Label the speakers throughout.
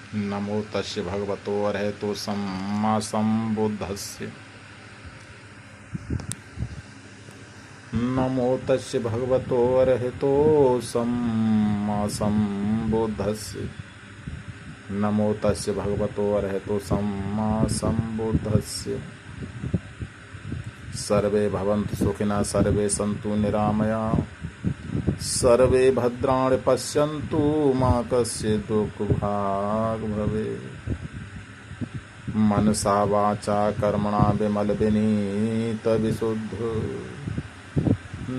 Speaker 1: नमो तस्य भगवतो अरहतो सम्मा सम्बुद्धस्य। नमो तस्य भगवतो अरहतो सम्मा सम्बुद्धस्य। नमो तस्य भगवतो अरहतो सम्मा सम्बुद्धस्य। सर्वे भवन्तु सुखिनः सर्वे सन्तु निरामयाः सर्वे भद्राणि पश्यन्तु मा कश्चित् दुःखभाग् भवेत्। मनसा वाचा कर्मणा विमल विनीत विशुद्ध।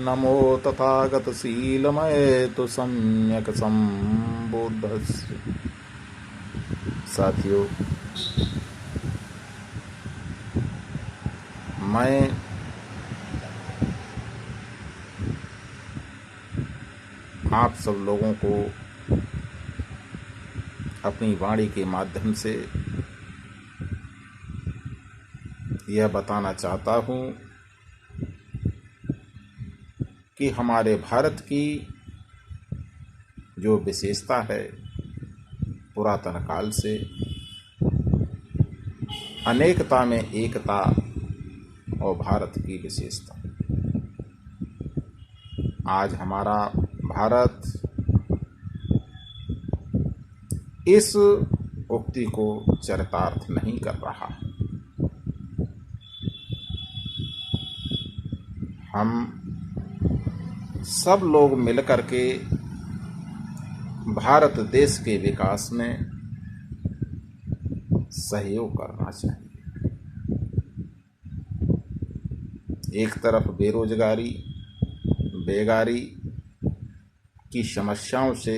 Speaker 1: नमो तथागत शीलमय तु सम्यक सम्बुद्धस्य। साथियों, मैं आप सब लोगों को अपनी वाणी के माध्यम से यह बताना चाहता हूँ कि हमारे भारत की जो विशेषता है, पुरातन काल से अनेकता में एकता और भारत की विशेषता। आज हमारा भारत इस उक्ति को चरितार्थ नहीं कर रहा। हम सब लोग मिलकर के भारत देश के विकास में सहयोग करना चाहिए। एक तरफ बेरोजगारी, बेगारी की समस्याओं से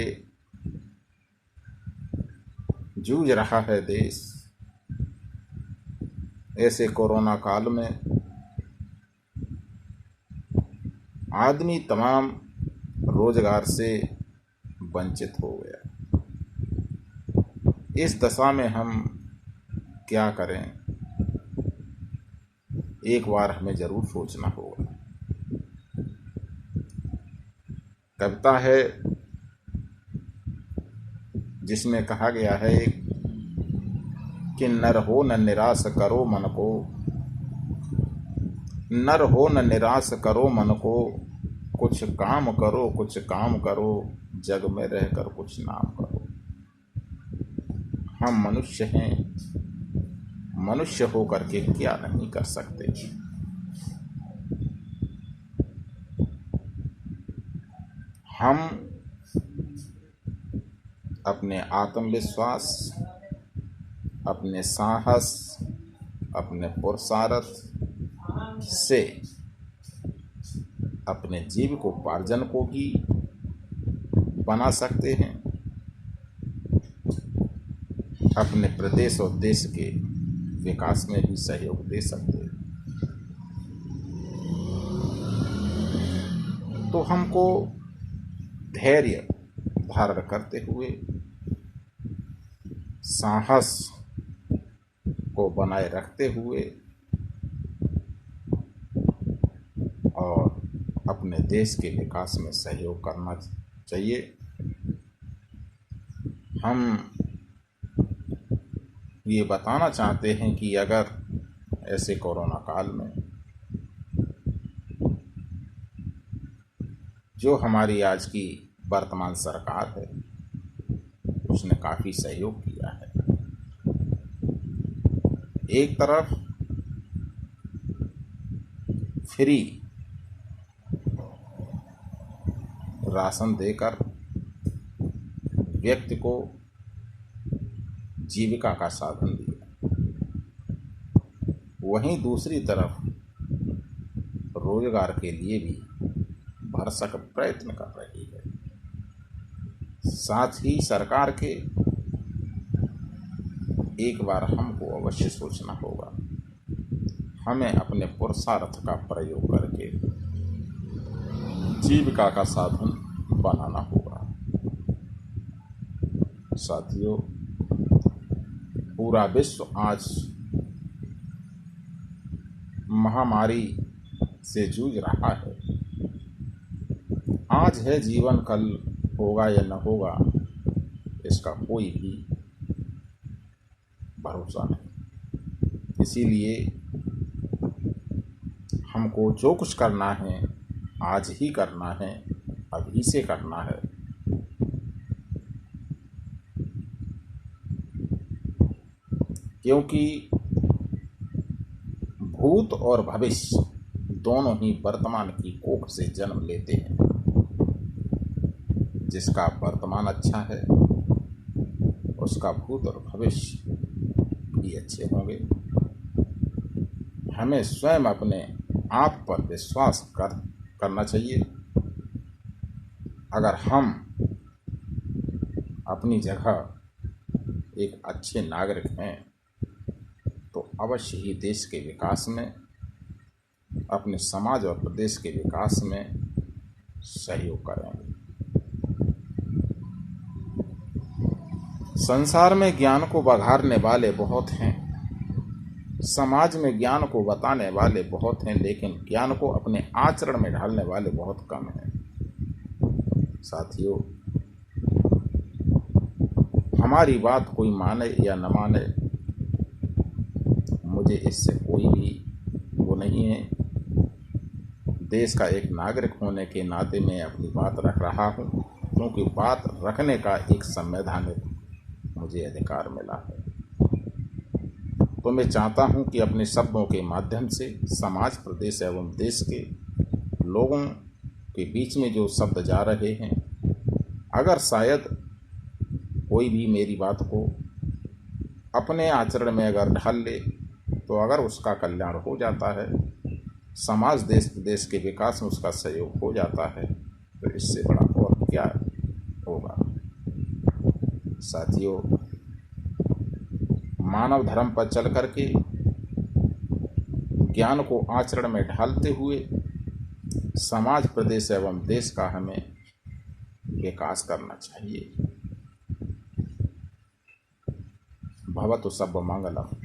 Speaker 1: जूझ रहा है देश। ऐसे कोरोना काल में आदमी तमाम रोजगार से वंचित हो गया। इस दशा में हम क्या करें, एक बार हमें जरूर सोचना होगा। कविता है जिसमें कहा गया है कि नर हो न निराश करो मन को, नर हो न निराश करो मन को, कुछ काम करो कुछ काम करो, जग में रहकर कुछ नाम करो। हम मनुष्य हैं, मनुष्य होकर के क्या नहीं कर सकते। हम अपने आत्मविश्वास, अपने साहस, अपने पुरुषार्थ से अपने जीविकोपार्जन को भी बना सकते हैं, अपने प्रदेश और देश के विकास में भी सहयोग दे सकते हैं। तो हमको धैर्य धारण करते हुए साहस को बनाए रखते हुए और अपने देश के विकास में सहयोग करना चाहिए। हम ये बताना चाहते हैं कि अगर ऐसे कोरोना काल में जो हमारी आज की वर्तमान सरकार है, उसने काफ़ी सहयोग किया है। एक तरफ फ्री राशन देकर व्यक्ति को जीविका का साधन दिया, वहीं दूसरी तरफ रोजगार के लिए भी भरसक प्रयत्न कर रही है। साथ ही सरकार के एक बार हमको अवश्य सोचना होगा, हमें अपने पुरुषार्थ का प्रयोग करके जीविका का साधन बनाना होगा। साथियों, पूरा विश्व आज महामारी से जूझ रहा है। आज है जीवन, कल होगा या न होगा इसका कोई भी भरोसा नहीं। इसीलिए हमको जो कुछ करना है आज ही करना है, अभी से करना है। क्योंकि भूत और भविष्य दोनों ही वर्तमान की कोख से जन्म लेते हैं। जिसका वर्तमान अच्छा है उसका भूत और भविष्य भी अच्छे होंगे। हमें स्वयं अपने आप पर विश्वास करना चाहिए। अगर हम अपनी जगह एक अच्छे नागरिक हैं तो अवश्य ही देश के विकास में, अपने समाज और प्रदेश के विकास में सहयोग करेंगे। संसार में ज्ञान को बघारने वाले बहुत हैं, समाज में ज्ञान को बताने वाले बहुत हैं, लेकिन ज्ञान को अपने आचरण में ढालने वाले बहुत कम हैं। साथियों, हमारी बात कोई माने या न माने, मुझे इससे कोई भी वो नहीं है। देश का एक नागरिक होने के नाते मैं अपनी बात रख रहा हूँ, क्योंकि बात रखने का एक संवैधानिक मुझे अधिकार मिला है। तो मैं चाहता हूँ कि अपने शब्दों के माध्यम से समाज, प्रदेश एवं देश के लोगों के बीच में जो शब्द जा रहे हैं, अगर शायद कोई भी मेरी बात को अपने आचरण में अगर ढाल ले, तो अगर उसका कल्याण हो जाता है, समाज, देश प्रदेश के विकास में उसका सहयोग हो जाता है, तो इससे बड़ा और क्या होगा। साथियों, मानव धर्म पर चल करके ज्ञान को आचरण में ढालते हुए समाज, प्रदेश एवं देश का हमें विकास करना चाहिए। भवतु सर्वमंगलम्।